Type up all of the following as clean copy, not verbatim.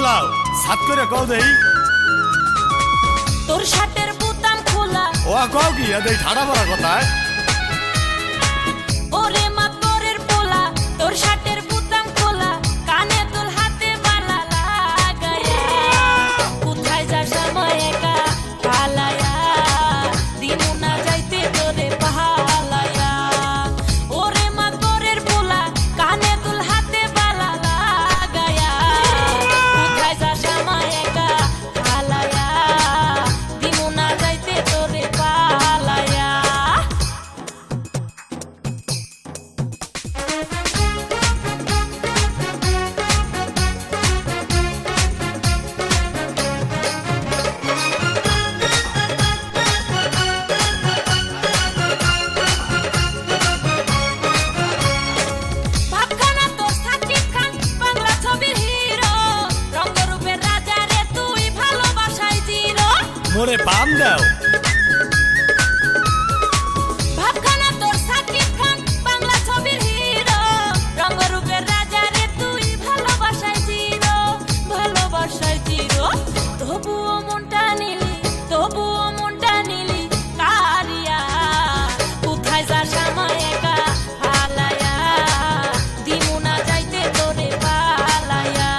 বলাও সাত করে কও দেই তোর শার্টের বোতাম খোলা ও কও কি এই ঠাড়া পড়া কথায় ওরে মা তোরের পোলা তোর শার্টের বোতাম খোলা কানে তোর হাতে বালা লাগায়া কোথায় যাস সময় একা পালায়া দিনু না যাইতে তোরে পালায়া ওরে মা তোরের পোলা কানে তোর হাতে বালা লাগায়া কোথায় যাস সময় একা পালায়া দিনু না যাইতে তোরে পালায়া ভাবখানা তোর সাকিব খান বাংলা ছবির হিরো রঙ্গরূপের রাজা রে তুই ভালোবাসায় জিরো মোরে পাম দাও ভাবখানা তোর সাকিব খান বাংলা ছবির হিরো রঙ্গরূপের রাজা রে তুই ভালোবাসায় জিরো তবুও মনটা নিলি কারিয়া কোথায় যাস আমায় একা হালায়া দিমু না যাইতে তোরে পালায়া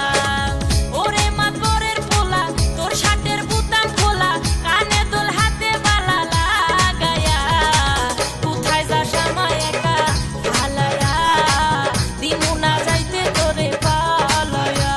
ওরে মা তোরের পোলা তোর শার্টের বোতাম খোলা কানে তোর হাতে বালা লাগায়া কোথায় যাস আমায় একা হালায়া দিমু না যাইতে তোরে পালায়া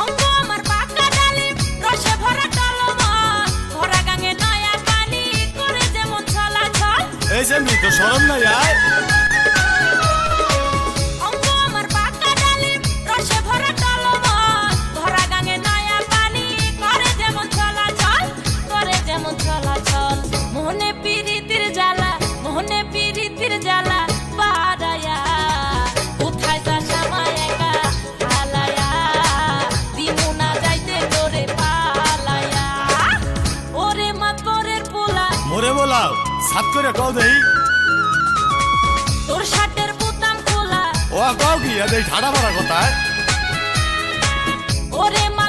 অঙ্গ আমার পাকা ডালিম রসে ভরা টলমল ভরা গাঙে নয়া পানি করে যেমন চলাচল এই যে মি তো শরম নাই আয় অঙ্গ আমার পাকা ডালিম রসে ভরা টলমল ভরা গাঙে নয়া পানি করে যেমন চলাচল মোহনে পিরিতির জ্বালা বাড়ায়া কোথায় যাস আমায় একা হালায়া দিমু না যাইতে তোরে পালায়া ওরে মা তোরের পোলা মোরে বলাও সাত করে কও দেই তোর শার্টের বোতাম খোলা ও কও কি এই ঠাড়া পড়া কথায় ওরে মা